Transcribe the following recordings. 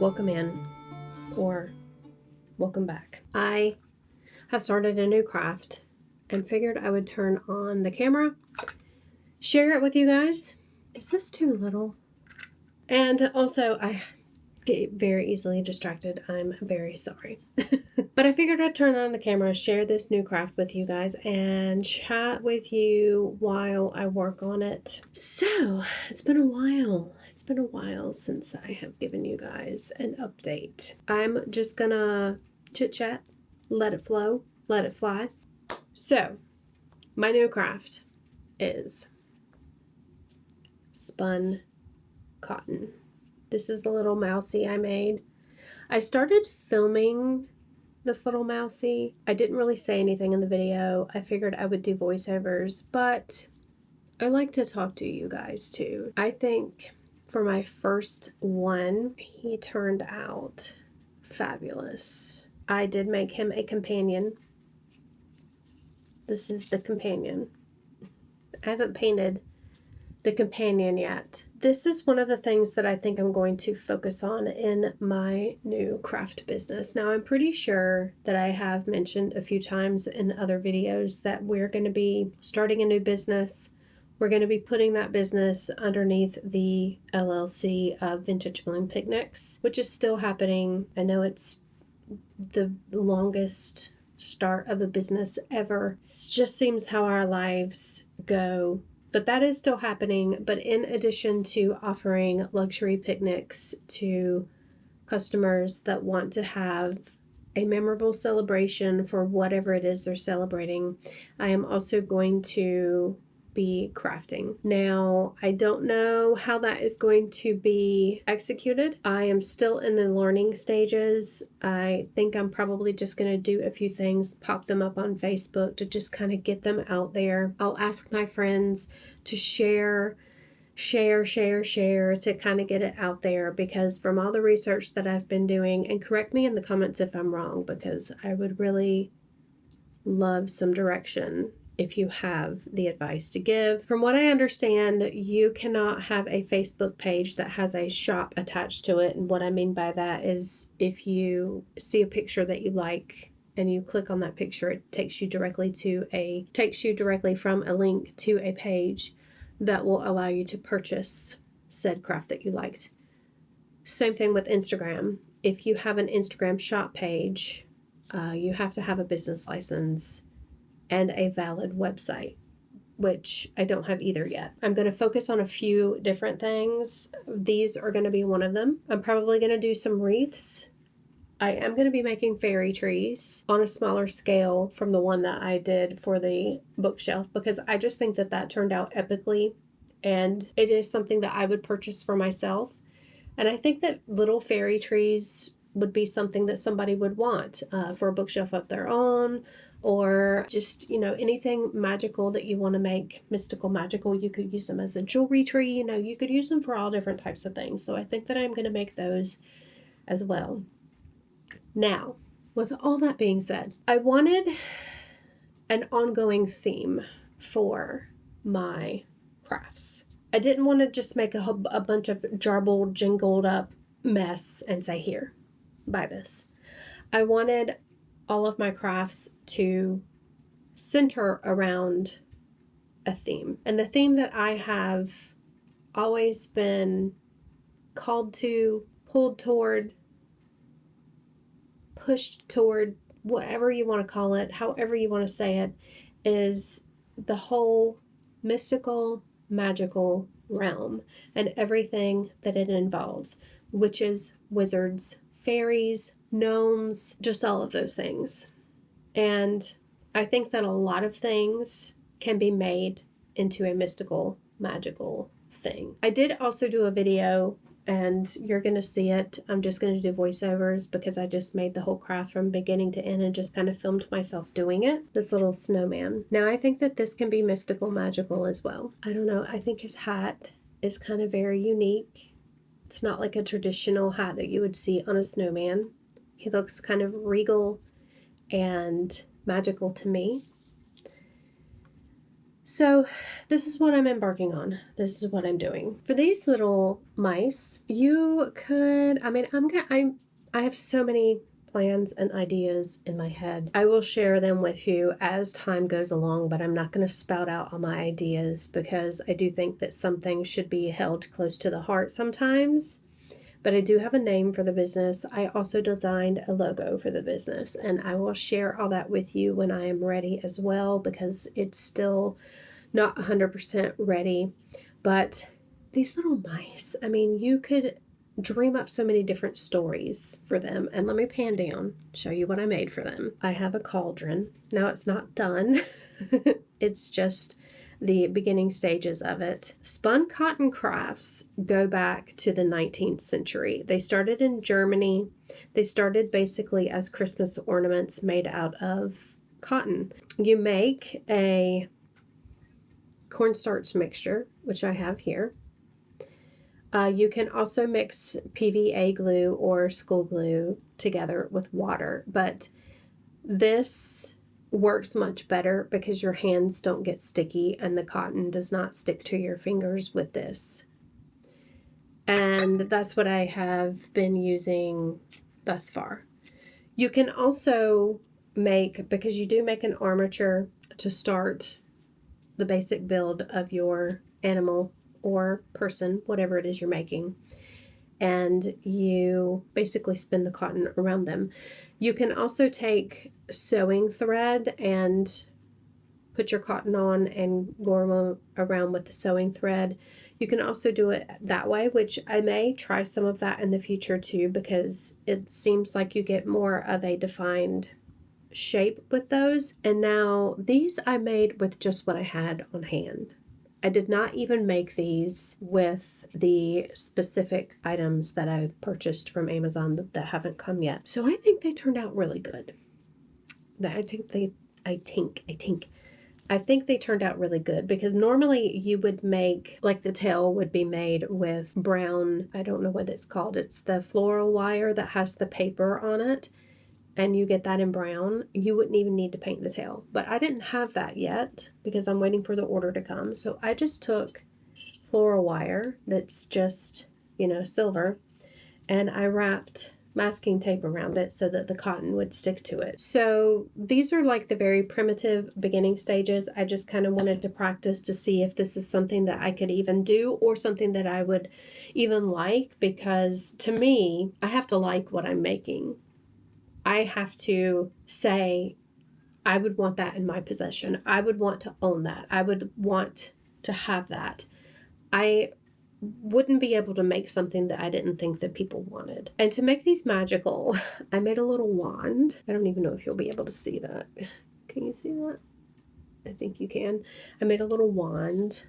welcome in or welcome back. I have started a new craft and figured I would turn on the camera, share it with you guys. Is this too little? And also, I get very easily distracted. I'm very sorry. But I figured I'd turn on the camera, share this new craft with you guys, and chat with you while I work on it. So, it's been a while. It's been a while since I have given you guys an update. I'm just gonna chit-chat, let it flow, let it fly. So, my new craft is spun cotton. This is the little mousie I made. I started filming this little mousie. I didn't really say anything in the video. I figured I would do voiceovers, but I like to talk to you guys too. I think for my first one, he turned out fabulous. I did make him a companion. This is the companion. I haven't painted the companion yet. This is one of the things that I think I'm going to focus on in my new craft business. Now, I'm pretty sure that I have mentioned a few times in other videos that we're going to be starting a new business. We're going to be putting that business underneath the LLC of Vintage Bloom Picnics, which is still happening. I know it's the longest start of a business ever. It just seems how our lives go. But that is still happening. But in addition to offering luxury picnics to customers that want to have a memorable celebration for whatever it is they're celebrating, I am also going to be crafting. Now, I don't know how that is going to be executed. I am still in the learning stages. I think I'm probably just going to do a few things, pop them up on Facebook to just kind of get them out there. I'll ask my friends to share to kind of get it out there, because from all the research that I've been doing, and correct me in the comments if I'm wrong, because I would really love some direction if you have the advice to give. From what I understand, you cannot have a Facebook page that has a shop attached to it. And what I mean by that is if you see a picture that you like and you click on that picture, it takes you directly from a link to a page that will allow you to purchase said craft that you liked. Same thing with Instagram. If you have an Instagram shop page, you have to have a business license and a valid website, which I don't have either yet. I'm going to focus on a few different things. These are going to be one of them. I'm probably going to do some wreaths. I am going to be making fairy trees on a smaller scale from the one that I did for the bookshelf, because I just think that that turned out epically, and it is something that I would purchase for myself. And I think that little fairy trees would be something that somebody would want for a bookshelf of their own, or just, anything magical that you want to make mystical, magical. You could use them as a jewelry tree. You could use them for all different types of things. So I think that I'm going to make those as well. Now, with all that being said, I wanted an ongoing theme for my crafts. I didn't want to just make a bunch of jarbled, jingled up mess and say, here, buy this. I wanted all of my crafts to center around a theme. And the theme that I have always been called to, pulled toward, pushed toward, whatever you want to call it, however you want to say it, is the whole mystical, magical realm and everything that it involves. Witches, wizards, fairies, gnomes, just all of those things. And I think that a lot of things can be made into a mystical, magical thing. I did also do a video, and you're going to see it. I'm just going to do voiceovers because I just made the whole craft from beginning to end and just kind of filmed myself doing it. This little snowman. Now, I think that this can be mystical, magical as well. I don't know. I think his hat is kind of very unique. It's not like a traditional hat that you would see on a snowman. He looks kind of regal and magical to me. So this is what I'm embarking on. This is what I'm doing. For these little mice, you could, I have so many plans and ideas in my head. I will share them with you as time goes along, but I'm not going to spout out all my ideas because I do think that some things should be held close to the heart sometimes. But I do have a name for the business. I also designed a logo for the business, and I will share all that with you when I am ready as well because it's still not 100% ready. But these little mice, I mean, you could dream up so many different stories for them. And let me pan down, show you what I made for them. I have a cauldron. Now it's not done. It's just the beginning stages of it. Spun cotton crafts go back to the 19th century. They started in Germany. They started basically as Christmas ornaments made out of cotton. You make a cornstarch mixture, which I have here. You can also mix PVA glue or school glue together with water, but this works much better because your hands don't get sticky and the cotton does not stick to your fingers with this. And that's what I have been using thus far. You can also make, because you do make an armature to start the basic build of your animal or person, whatever it is you're making, and you basically spin the cotton around them. You can also take sewing thread and put your cotton on and go around with the sewing thread. You can also do it that way, which I may try some of that in the future too, because it seems like you get more of a defined shape with those. And now these I made with just what I had on hand. I did not even make these with the specific items that I purchased from Amazon that haven't come yet. So I think they turned out really good. I think they turned out really good because normally you would make, like the tail would be made with brown, I don't know what it's called. It's the floral wire that has the paper on it, and you get that in brown. You wouldn't even need to paint the tail. But I didn't have that yet because I'm waiting for the order to come. So I just took floral wire that's just, silver, and I wrapped masking tape around it so that the cotton would stick to it. So these are like the very primitive beginning stages. I just kind of wanted to practice to see if this is something that I could even do or something that I would even like, because to me, I have to like what I'm making. I have to say, I would want that in my possession. I would want to own that. I would want to have that. I wouldn't be able to make something that I didn't think that people wanted. And to make these magical, I made a little wand. I don't even know if you'll be able to see that. Can you see that? I think you can. I made a little wand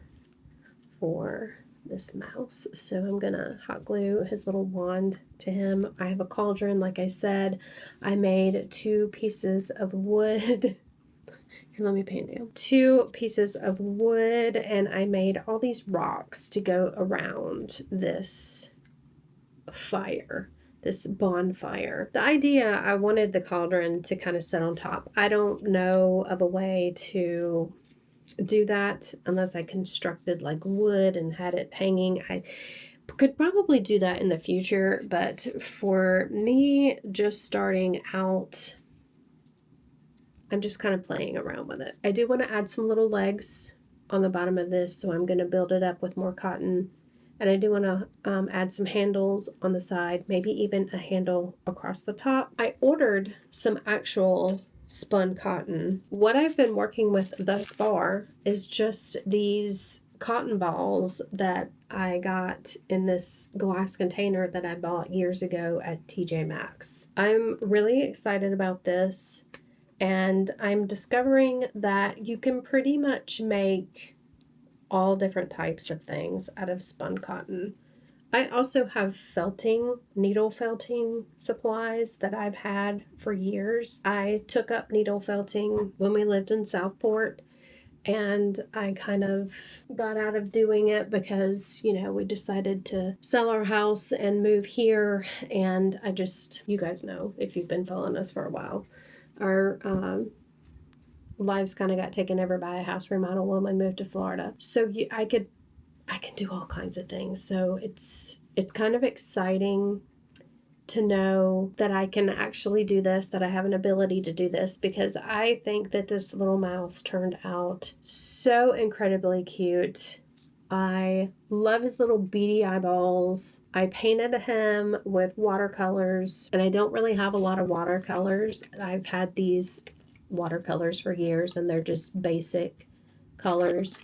for this mouse. So I'm gonna hot glue his little wand to him. I have a cauldron, like I said. I made 2 pieces of wood. Here, let me pan down. 2 pieces of wood, and I made all these rocks to go around this fire, this bonfire. The idea, I wanted the cauldron to kind of sit on top. I don't know of a way to do that unless I constructed like wood and had it hanging. I could probably do that in the future, but for me, just starting out, I'm just kind of playing around with it. I do want to add some little legs on the bottom of this, so I'm going to build it up with more cotton. And I do want to add some handles on the side, maybe even a handle across the top. I ordered some actual spun cotton. What I've been working with thus far is just these cotton balls that I got in this glass container that I bought years ago at TJ Maxx. I'm really excited about this, and I'm discovering that you can pretty much make all different types of things out of spun cotton. I also have needle felting supplies that I've had for years. I took up needle felting when we lived in Southport, and I kind of got out of doing it because, we decided to sell our house and move here. And you guys know, if you've been following us for a while, our lives kind of got taken over by a house remodel when we moved to Florida. So I can do all kinds of things. So it's kind of exciting to know that I can actually do this, that I have an ability to do this, because I think that this little mouse turned out so incredibly cute. I love his little beady eyeballs. I painted him with watercolors, and I don't really have a lot of watercolors. I've had these watercolors for years, and they're just basic colors.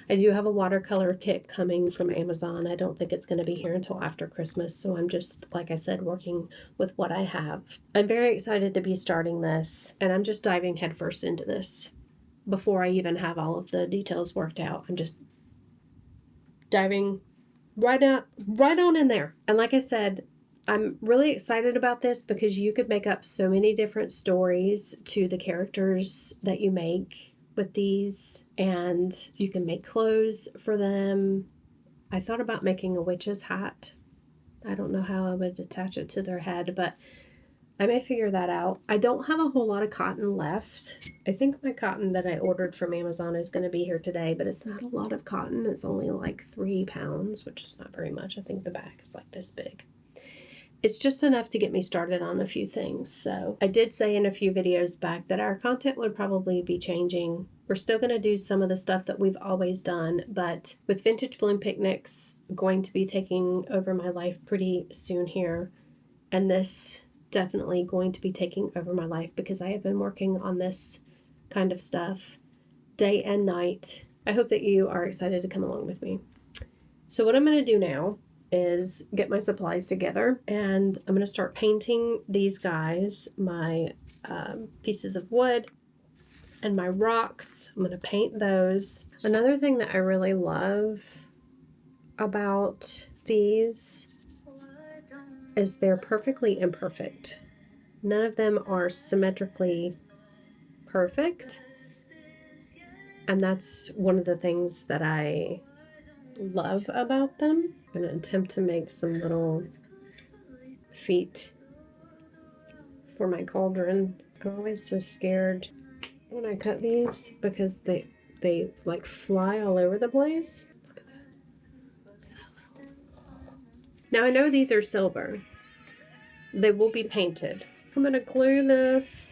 I do have a watercolor kit coming from Amazon. I don't think it's going to be here until after Christmas, so I'm just, like I said, working with what I have. I'm very excited to be starting this, and I'm just diving headfirst into this. Before I even have all of the details worked out, I'm just diving right on in there. And like I said, I'm really excited about this because you could make up so many different stories to the characters that you make with these, and you can make clothes for them. I thought about making a witch's hat. I don't know how I would attach it to their head, but I may figure that out. I don't have a whole lot of cotton left. I think my cotton that I ordered from Amazon is going to be here today, but it's not a lot of cotton. It's only like 3 pounds, which is not very much. I think the bag is like this big. It's just enough to get me started on a few things. So I did say in a few videos back that our content would probably be changing. We're still going to do some of the stuff that we've always done, but with Vintage Bloom Picnics going to be taking over my life pretty soon here, and this definitely going to be taking over my life because I have been working on this kind of stuff day and night. I hope that you are excited to come along with me. So what I'm going to do now is get my supplies together, and I'm going to start painting these guys, my pieces of wood and my rocks. I'm going to paint those. Another thing that I really love about these is they're perfectly imperfect. None of them are symmetrically perfect, and that's one of the things that I love about them. I'm going to attempt to make some little feet for my cauldron. I'm always so scared when I cut these because they like fly all over the place. Now I know these are silver. They will be painted. I'm going to glue this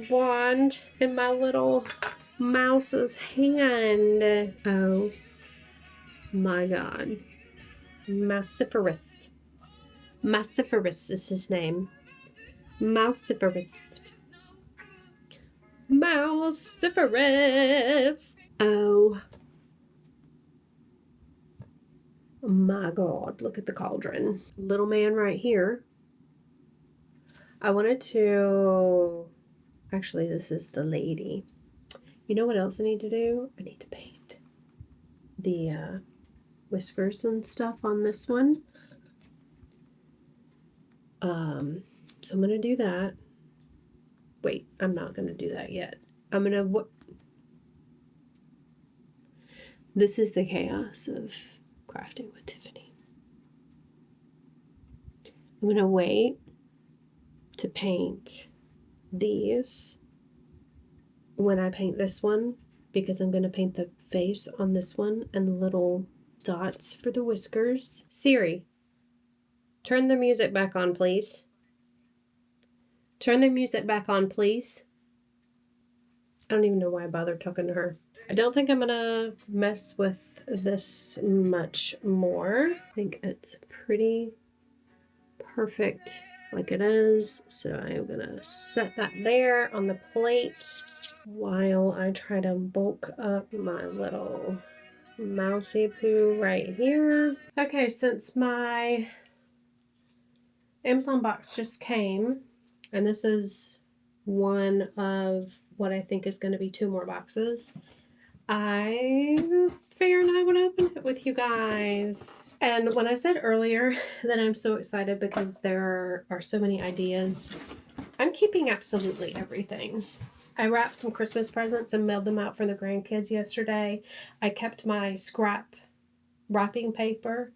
wand in my little mouse's hand. Oh my god. Mousiferous. Mousiferous is his name. Mousiferous. Mousiferous. Oh my god, look at the cauldron. Little man right here. I wanted to... Actually, this is the lady. You know what else I need to do? I need to paint the whiskers and stuff on this one. So I'm going to do that. Wait, I'm not going to do that yet. I'm going to... This is the chaos of crafting with Tiffany. I'm going to wait to paint these when I paint this one, because I'm going to paint the face on this one and the little dots for the whiskers. Siri, turn the music back on, please. Turn the music back on, please. I don't even know why I bothered talking to her. I don't think I'm gonna mess with this much more. I think it's pretty perfect like it is. So I'm gonna set that there on the plate while I try to bulk up my little mousy poo right here. Okay, since my Amazon box just came, and this is one of what I think is going to be 2 more boxes, I figured I would open it with you guys. And when I said earlier that I'm so excited because there are so many ideas, I'm keeping absolutely everything. I wrapped some Christmas presents and mailed them out for the grandkids yesterday. I kept my scrap wrapping paper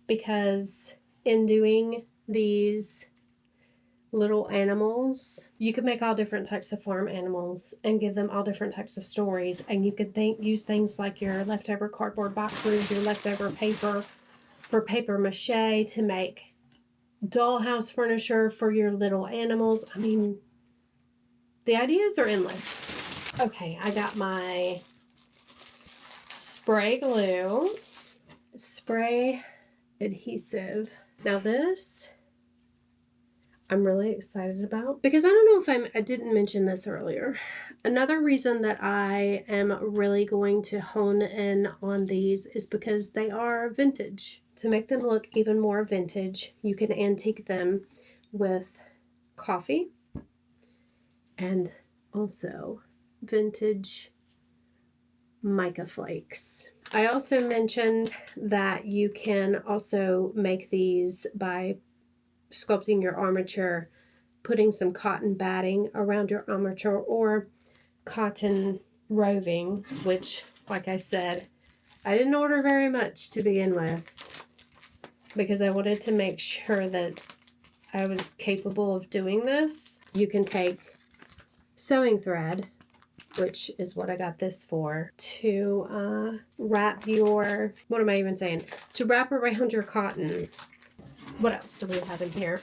because in doing these little animals. You could make all different types of farm animals and give them all different types of stories. And you could use things like your leftover cardboard boxes, your leftover paper for paper mache to make dollhouse furniture for your little animals. I mean, the ideas are endless. Okay, I got my spray glue, spray adhesive. Now this I'm really excited about, because I don't know if I didn't mention this earlier. Another reason that I am really going to hone in on these is because they are vintage. To make them look even more vintage, you can antique them with coffee and also vintage mica flakes. I also mentioned that you can also make these by sculpting your armature, putting some cotton batting around your armature or cotton roving, which, like I said, I didn't order very much to begin with because I wanted to make sure that I was capable of doing this. You can take sewing thread, which is what I got this for, to wrap your, what am I even saying? To wrap around your cotton. What else do we have in here?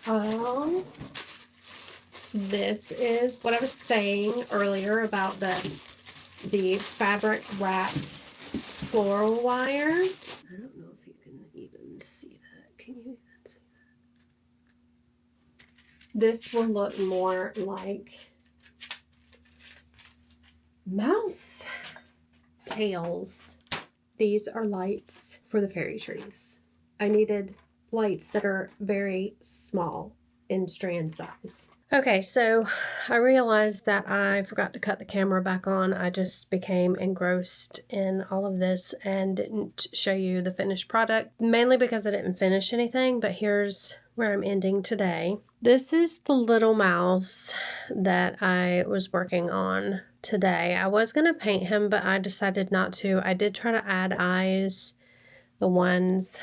This is what I was saying earlier about the fabric wrapped floral wire. I don't know if you can even see that. Can you even see that? This will look more like mouse tails. These are lights for the fairy trees. I needed lights that are very small in strand size. Okay, so I realized that I forgot to cut the camera back on. I just became engrossed in all of this and didn't show you the finished product, mainly because I didn't finish anything, but here's where I'm ending today. This is the little mouse that I was working on today. I was going to paint him, but I decided not to. I did try to add eyes, the ones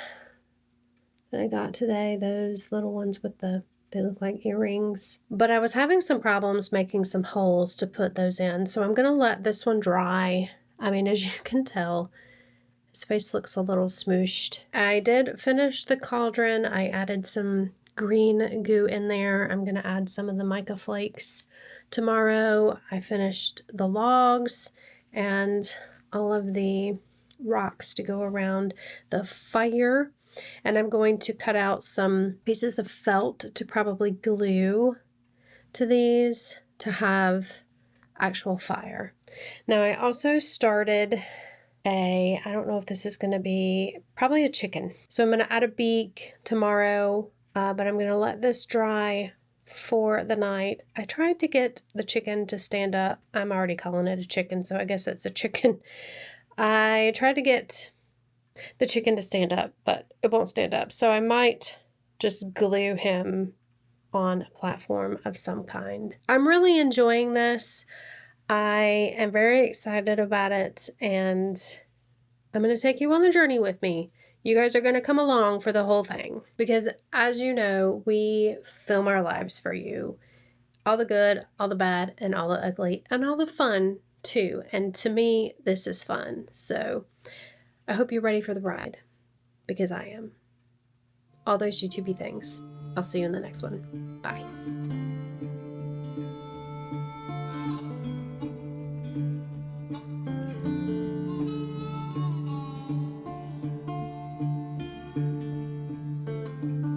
that I got today, those little ones with they look like earrings. But I was having some problems making some holes to put those in, so I'm going to let this one dry. I mean, as you can tell, his face looks a little smooshed. I did finish the cauldron. I added some green goo in there. I'm going to add some of the mica flakes tomorrow. I finished the logs and all of the rocks to go around the fire. And I'm going to cut out some pieces of felt to probably glue to these to have actual fire. Now I also started I don't know if this is going to be, probably a chicken. So I'm going to add a beak tomorrow, but I'm going to let this dry for the night. I tried to get the chicken to stand up. I'm already calling it a chicken, so I guess it's a chicken. I tried to get the chicken to stand up, but it won't stand up. So I might just glue him on a platform of some kind. I'm really enjoying this. I am very excited about it, and I'm going to take you on the journey with me. You guys are going to come along for the whole thing because, as you know, we film our lives for you. All the good, all the bad, and all the ugly, and all the fun too. And to me, this is fun. So I hope you're ready for the ride, because I am. All those YouTubey things. I'll see you in the next one. Bye.